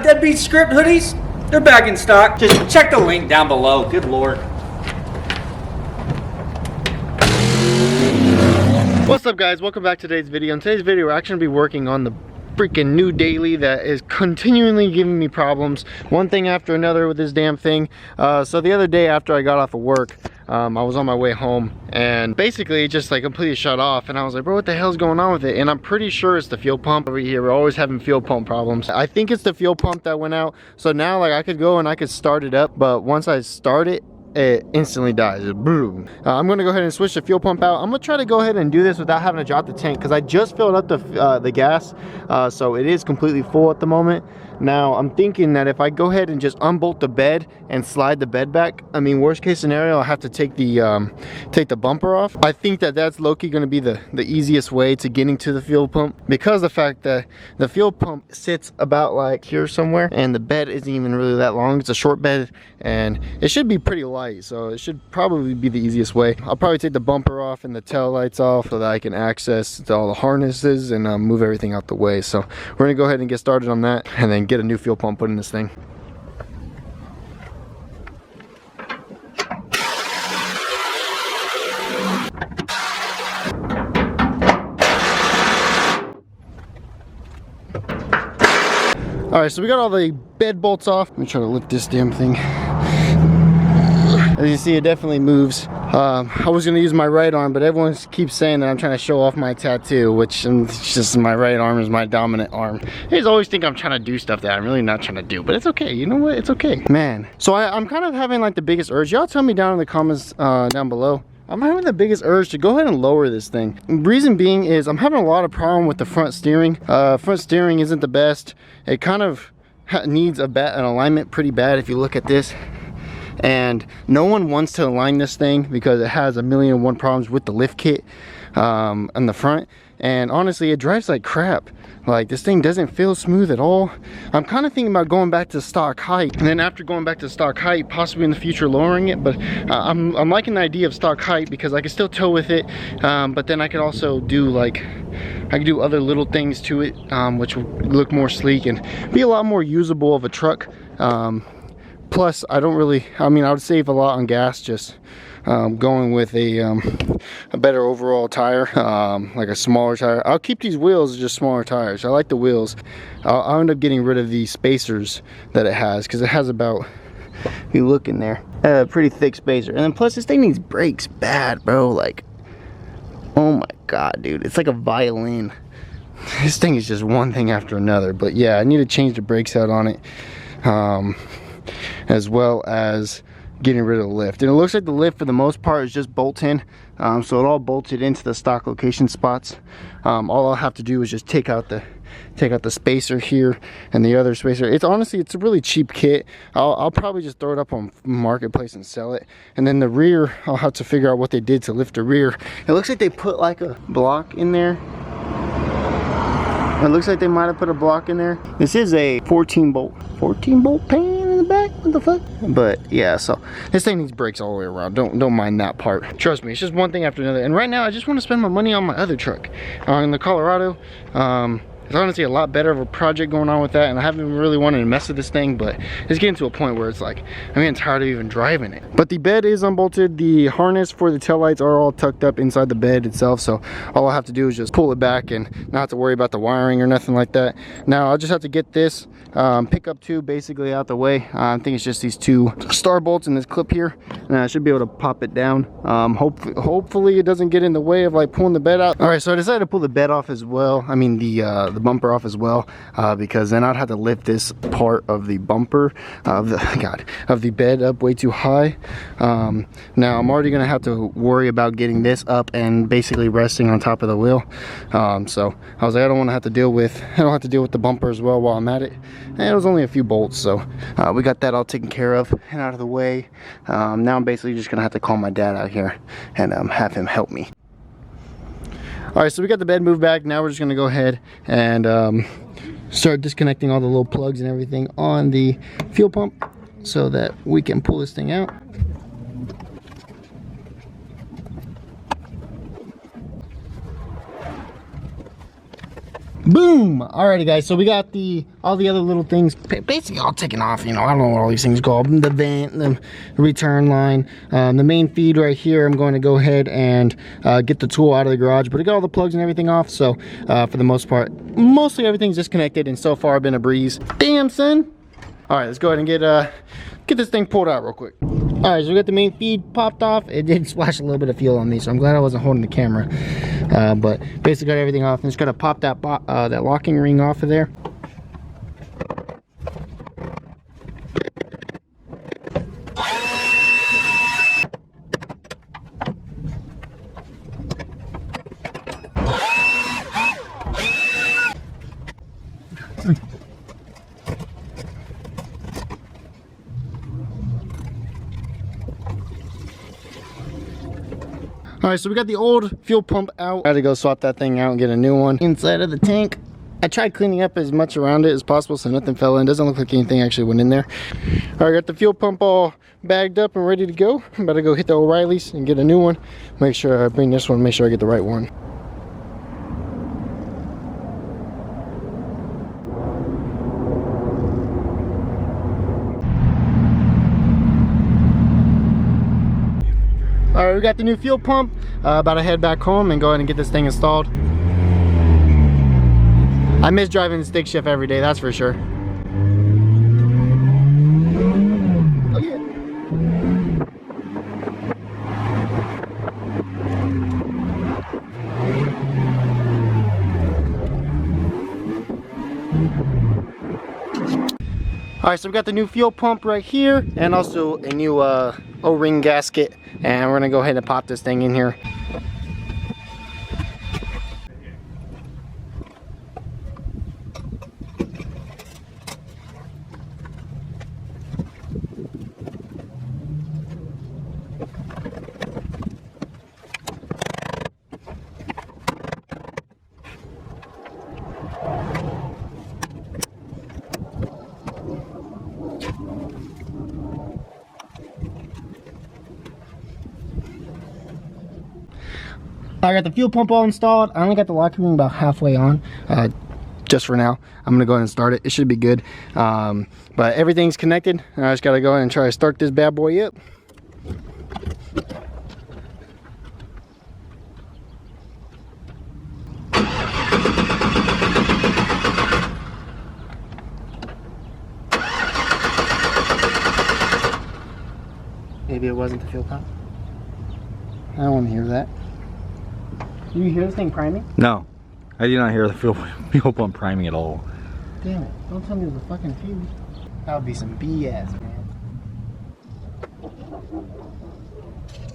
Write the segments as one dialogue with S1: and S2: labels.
S1: Deadbeat script hoodies, they're back in stock. Just check the link down below. Good Lord.
S2: What's up, guys? Welcome back to today's video. In today's video, we're actually going to be working on the freaking new daily that is continually giving me problems, one thing after another with this damn thing. So the other day after I got off of work, I was on my way home and basically it just like completely shut off, and I was like, bro, what the hell's going on with it? And I'm pretty sure it's the fuel pump over here. We're always having fuel pump problems. I think it's the fuel pump that went out. So now like I could go and I could start it up, but once I start it, it instantly dies. Boom. I'm gonna go ahead and switch the fuel pump out. I'm gonna try to go ahead and do this without having to drop the tank because I just filled up the gas, so it is completely full at the moment. Now I'm thinking that if I go ahead and just unbolt the bed and slide the bed back, I mean, worst case scenario, I'll have to take the bumper off. I think that that's low-key going to be the easiest way to getting to the fuel pump, because the fact that the fuel pump sits about like here somewhere and the bed isn't even really that long. It's a short bed and it should be pretty light, so it should probably be the easiest way. I'll probably take the bumper off and the tail lights off so that I can access all the harnesses and move everything out the way. So we're gonna go ahead and get started on that and then get a new fuel pump put in this thing. All right, so we got all the bed bolts off. Let me try to lift this damn thing. As you see, it definitely moves. I was gonna use my right arm, but everyone keeps saying that I'm trying to show off my tattoo, which it's just my right arm is my dominant arm. They just always think I'm trying to do stuff that I'm really not trying to do, but it's okay. You know what? It's okay, man. So I'm kind of having like the biggest urge. Y'all tell me down in the comments down below. I'm having the biggest urge to go ahead and lower this thing. Reason being is I'm having a lot of problem with the front steering. Front steering isn't the best. It kind of needs an alignment pretty bad if you look at this. And no one wants to align this thing because it has 1,000,001 problems with the lift kit on the front. And honestly, it drives like crap. Like, this thing doesn't feel smooth at all. I'm kind of thinking about going back to stock height, and then after going back to stock height, possibly in the future lowering it. But I'm liking the idea of stock height because I can still tow with it, but then I could also do like, I could do other little things to it, which would look more sleek and be a lot more usable of a truck. Plus, I would save a lot on gas just going with a better overall tire, like a smaller tire. I'll keep these wheels just smaller tires. I like the wheels. I'll end up getting rid of the spacers that it has, because it has about, if you look in there, a pretty thick spacer. And then plus this thing needs brakes bad, bro. Like, oh my god, dude, it's like a violin. This thing is just one thing after another. But yeah, I need to change the brakes out on it, as well as getting rid of the lift. And it looks like the lift for the most part is just bolt-in, so it all bolted into the stock location spots. All I'll have to do is just take out the spacer here and the other spacer. It's honestly, it's a really cheap kit. I'll probably just throw it up on Marketplace and sell it. And then the rear, I'll have to figure out what they did to lift the rear. It looks like they put like a block in there. It looks like they might have put a block in there. This is a 14 bolt pan in the back. What the fuck? But yeah, so this thing needs brakes all the way around. Don't mind that part. Trust me, it's just one thing after another. And right now, I just want to spend my money on my other truck, in the Colorado. There's honestly a lot better of a project going on with that, and I haven't really wanted to mess with this thing, but it's getting to a point where it's like, I'm getting tired of even driving it. But the bed is unbolted. The harness for the taillights are all tucked up inside the bed itself, so all I have to do is just pull it back and not have to worry about the wiring or nothing like that. Now I'll just have to get this pickup tube basically out the way. I think it's just these two star bolts and this clip here, and I should be able to pop it down. Hopefully it doesn't get in the way of like pulling the bed out. All right, so I decided to pull the bed off as well. I mean the bumper off as well, because then I'd have to lift this part of the bumper of the bed up way too high. Now I'm already gonna have to worry about getting this up and basically resting on top of the wheel. So I was like, I don't have to deal with the bumper as well while I'm at it. And it was only a few bolts, so we got that all taken care of and out of the way. Now I'm basically just gonna have to call my dad out here and have him help me. All right, so we got the bed moved back. Now we're just gonna go ahead and start disconnecting all the little plugs and everything on the fuel pump so that we can pull this thing out. Boom! Alrighty guys, so we got all the other little things basically all taken off. You know, I don't know what all these things called. The vent, the return line, the main feed right here. I'm going to go ahead and get the tool out of the garage, but I got all the plugs and everything off. So for the most part, mostly everything's disconnected, and so far been a breeze. Damn, son! Alright, let's go ahead and get this thing pulled out real quick. Alright, so we got the main feed popped off. It did splash a little bit of fuel on me, so I'm glad I wasn't holding the camera. But basically got everything off, and just gotta pop that locking ring off of there. All right, so we got the old fuel pump out. I had to go swap that thing out and get a new one inside of the tank. I tried cleaning up as much around it as possible so nothing fell in. Doesn't look like anything actually went in there. All right, got the fuel pump all bagged up and ready to go. I'm about to go hit the O'Reilly's and get a new one. Make sure I bring this one, make sure I get the right one. All right, we got the new fuel pump. About to head back home and go ahead and get this thing installed. I miss driving the stick shift every day, that's for sure. Oh, yeah. All right, so we got the new fuel pump right here, and also a new O-ring gasket, and we're gonna go ahead and pop this thing in here. I got the fuel pump all installed. I only got the locking ring about halfway on, just for now. I'm gonna go ahead and start it. It should be good. But everything's connected. I just gotta go ahead and try to start this bad boy up. Maybe it wasn't the fuel pump. I don't want to hear that. Do you hear this thing priming?
S1: No, I do not hear the fuel pump priming at all.
S2: Damn it, don't tell me it was a fucking fuse. That would be some BS, man.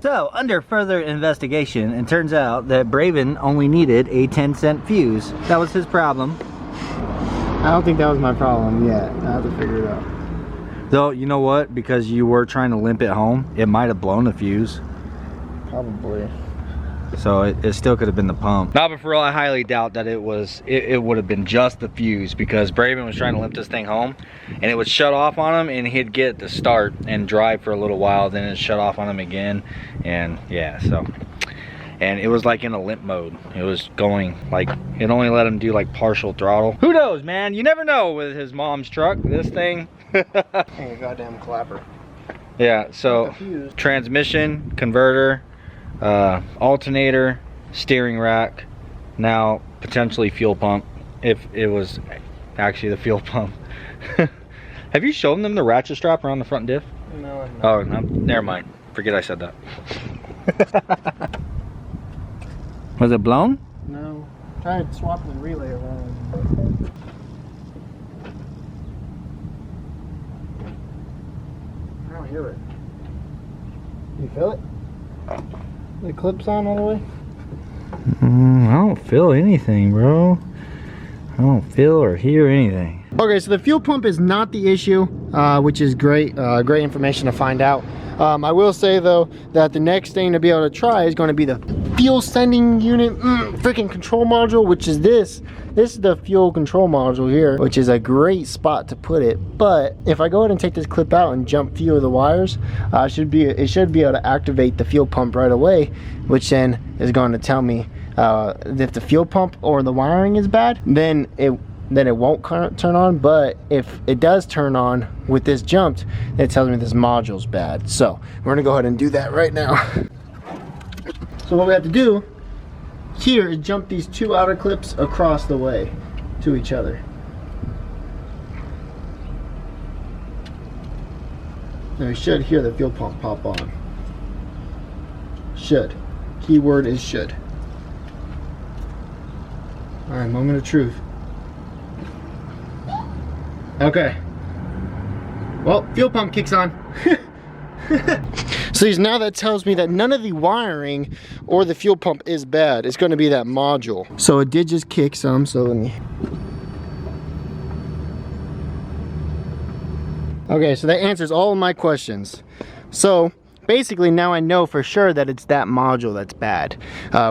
S1: So, under further investigation, it turns out that Braven only needed a 10-cent fuse. That was his problem.
S2: I don't think that was my problem yet. I have to figure it out.
S1: Though, you know what? Because you were trying to limp it home, it might have blown the fuse.
S2: Probably.
S1: So it still could have been the pump. Not but for real, I highly doubt that it would have been just the fuse, because Braven was trying to limp this thing home and it would shut off on him and he'd get the start and drive for a little while, then it'd shut off on him again, and yeah, so. And it was like in a limp mode. It was going like, it only let him do like partial throttle. Who knows, man? You never know with his mom's truck, this thing.
S2: Hey, goddamn clapper.
S1: Yeah, so transmission, converter, alternator, steering rack, now potentially fuel pump, if it was actually the fuel pump. Have you shown them the ratchet strap around the front diff?
S2: No, I'm not.
S1: Oh, no, never mind. Forget I said that. Was it blown?
S2: No. Try to swap the relay around. I don't hear it. You feel it? The clips on all the way?
S1: I don't feel anything, bro. I don't feel or hear anything.
S2: Okay, so the fuel pump is not the issue, which is great. Great information to find out. I will say though that the next thing to be able to try is going to be the fuel sending unit freaking control module, which is this. This is the fuel control module here, which is a great spot to put it. But if I go ahead and take this clip out and jump few of the wires, it should be able to activate the fuel pump right away, which then is going to tell me if the fuel pump or the wiring is bad, then it won't turn on. But if it does turn on with this jumped, it tells me this module's bad. So we're gonna go ahead and do that right now. So what we have to do here is jump these two outer clips across the way to each other. Now we should hear the fuel pump pop on. Should. Keyword is should. Alright, moment of truth. Okay. Well, fuel pump kicks on. So now that tells me that none of the wiring or the fuel pump is bad. It's going to be that module. So it did just kick some, so let me... Okay, so that answers all of my questions. So basically now I know for sure that it's that module that's bad,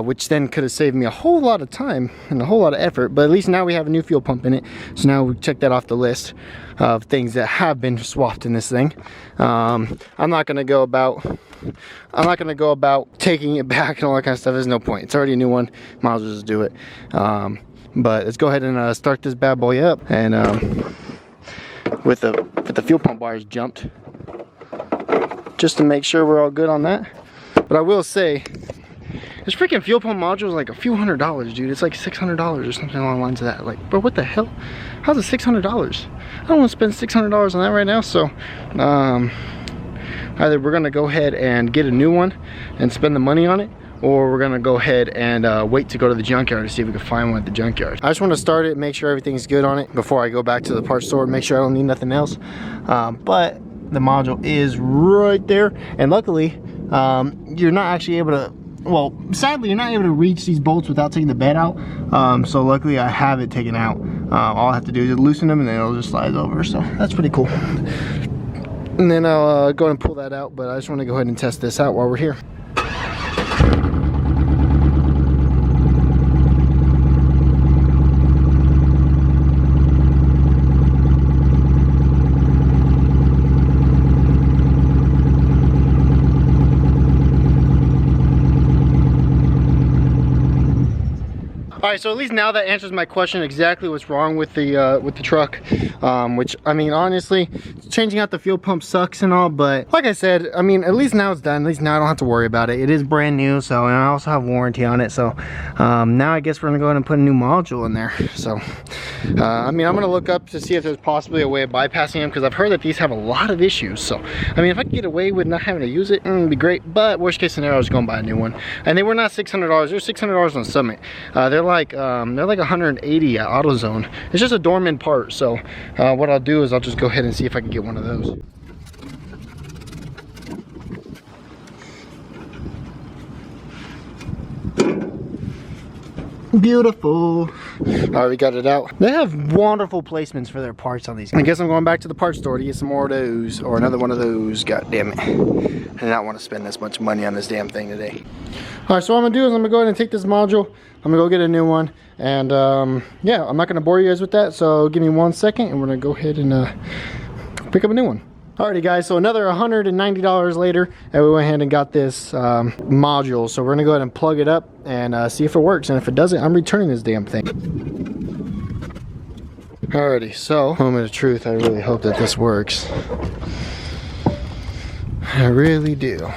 S2: which then could have saved me a whole lot of time and a whole lot of effort, but at least now we have a new fuel pump in it. So now we check that off the list of things that have been swapped in this thing. I'm not gonna go about taking it back and all that kind of stuff. There's no point. It's already a new one. Might as well just do it. But let's go ahead and start this bad boy up. And with the fuel pump wires jumped, just to make sure we're all good on that. But I will say, this freaking fuel pump module is like a few $100s, dude. It's like $600 or something along the lines of that. Like, bro, what the hell? How's it $600? I don't want to spend $600 on that right now. So either we're gonna go ahead and get a new one and spend the money on it, or we're gonna go ahead and wait to go to the junkyard to see if we can find one at the junkyard. I just want to start it, make sure everything's good on it before I go back to the parts store, make sure I don't need nothing else. But the module is right there, and luckily you're not actually able to, well, sadly you're not able to reach these bolts without taking the bed out. So luckily I have it taken out. All I have to do is just loosen them and then it'll just slide over, so that's pretty cool. And then I'll go and pull that out, but I just want to go ahead and test this out while we're here. Alright, so at least now that answers my question exactly what's wrong with the truck. Which, I mean, honestly, changing out the fuel pump sucks and all, but like I said, I mean, at least now it's done. At least now I don't have to worry about it. It is brand new, so, and I also have warranty on it. So now I guess we're gonna go ahead and put a new module in there. So I mean, I'm gonna look up to see if there's possibly a way of bypassing them, because I've heard that these have a lot of issues. So I mean, if I could get away with not having to use it, it'd be great. But worst case scenario is going to buy a new one. And they were not $600. They're $600 on Summit. They're like 180 at AutoZone. It's just a dormant part. So what I'll do is I'll just go ahead and see if I can get one of those. Beautiful. Alright, we got it out. They have wonderful placements for their parts on these. I guess I'm going back to the parts store to get some more of those, or another one of those. God damn it. I did not want to spend this much money on this damn thing today. Alright, so what I'm going to do is I'm going to go ahead and take this module. I'm going to go get a new one. And yeah, I'm not going to bore you guys with that. So give me 1 second and we're going to go ahead and pick up a new one. Alrighty guys, so another $190 later, and we went ahead and got this module. So we're gonna go ahead and plug it up and see if it works. And if it doesn't, I'm returning this damn thing. Alrighty, so moment of truth, I really hope that this works. I really do.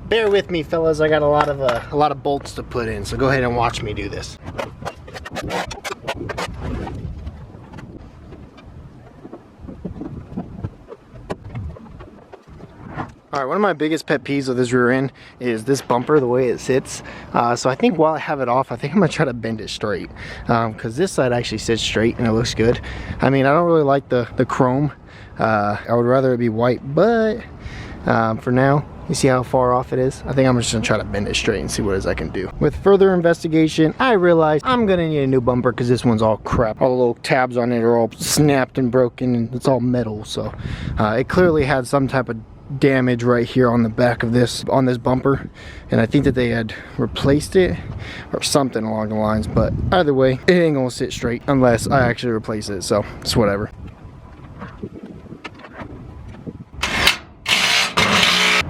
S2: Bear with me, fellas. I got a lot of bolts to put in, so go ahead and watch me do this. Alright, one of my biggest pet peeves with this rear end is this bumper, the way it sits. So I think while I have it off, I think I'm going to try to bend it straight. Because this side actually sits straight and it looks good. I mean, I don't really like the chrome. I would rather it be white, but for now. You see how far off it is? I think I'm just gonna try to bend it straight and see what it is I can do. With further investigation, I realized I'm gonna need a new bumper because this one's all crap. All the little tabs on it are all snapped and broken, and it's all metal. So it clearly had some type of damage right here on the back of this, on this bumper, and I think that they had replaced it or something along the lines. But either way, it ain't gonna sit straight unless I actually replace it. So it's whatever.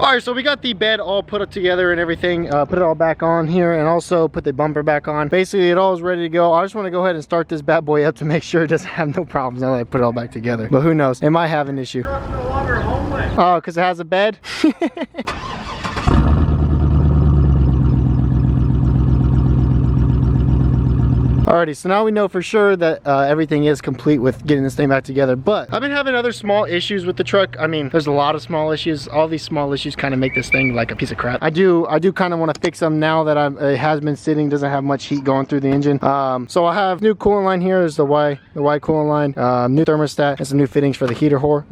S2: Alright, so we got the bed all put up together and everything, put it all back on here, and also put the bumper back on. Basically, it all is ready to go. I just want to go ahead and start this bad boy up to make sure it doesn't have no problems now that I put it all back together. But who knows, it might have an issue. Oh, because it has a bed? Alrighty, so now we know for sure that everything is complete with getting this thing back together. But I've been having other small issues with the truck. I mean, there's a lot of small issues. All these small issues kind of make this thing like a piece of crap. I do kind of want to fix them now that it has been sitting, doesn't have much heat going through the engine. So I have new coolant line here. Is the Y coolant line, new thermostat, and some new fittings for the heater whore.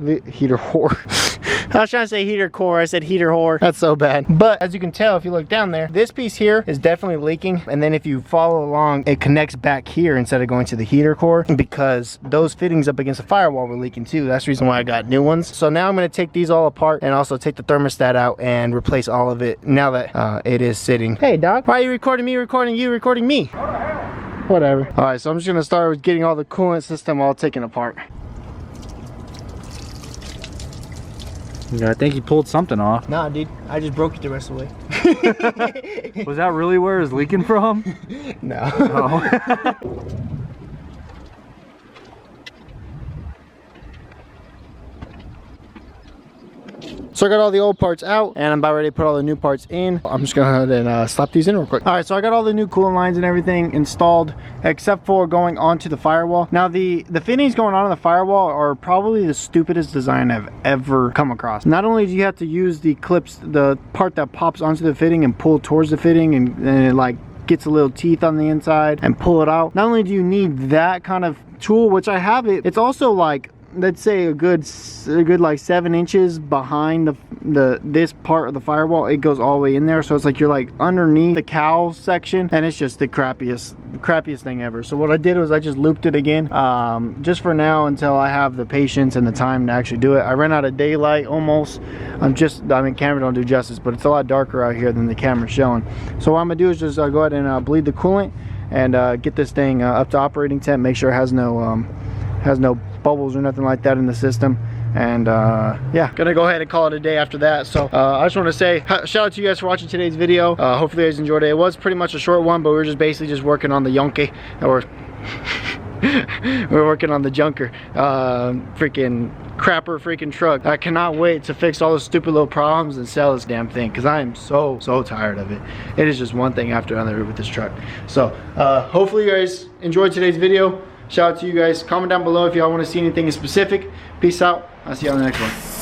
S2: I was trying to say heater core, I said heater whore. That's so bad. But as you can tell, if you look down there, this piece here is definitely leaking. And then if you follow along, it connects back here instead of going to the heater core, because those fittings up against the firewall were leaking too. That's the reason why I got new ones. So now I'm going to take these all apart and also take the thermostat out and replace all of it now that it is sitting. Hey dog, why are you recording me, recording you, recording me? Whatever. All right, so I'm just going to start with getting all the coolant system all taken apart.
S1: Yeah, I think he pulled something off.
S2: Nah, dude, I just broke it the rest of the way.
S1: Was that really where it was leaking from?
S2: No.
S1: Oh.
S2: So I got all the old parts out and I'm about ready to put all the new parts in. I'm just gonna go ahead and slap these in real quick. All right, so I got all the new coolant lines and everything installed except for going onto the firewall. Now the fittings going on the firewall are probably the stupidest design I've ever come across. Not only do you have to use the clips, the part that pops onto the fitting and pull towards the fitting, and it like gets a little teeth on the inside and pull it out. Not only do you need that kind of tool, which I have it, it's also like, let's say a good like 7 inches behind this part of the firewall. It goes all the way in there, so it's like you're like underneath the cowl section, and it's just the crappiest thing ever. So what I did was I just looped it again, just for now until I have the patience and the time to actually do it. I ran out of daylight almost. I mean, camera don't do justice, but it's a lot darker out here than the camera's showing. So what I'm gonna do is just go ahead and bleed the coolant and get this thing up to operating temp, make sure it has no bubbles or nothing like that in the system. And yeah, gonna go ahead and call it a day after that. So I just want to say shout out to you guys for watching today's video. Hopefully you guys enjoyed it. It was pretty much a short one, but we were just basically just working on the Yonke, or we're working on the junker, freaking crapper freaking truck. I cannot wait to fix all the stupid little problems and sell this damn thing, because I am so tired of it. It is just one thing after another with this truck. So hopefully you guys enjoyed today's video. Shout out to you guys. Comment down below if y'all want to see anything in specific. Peace out. I'll see you on the next one.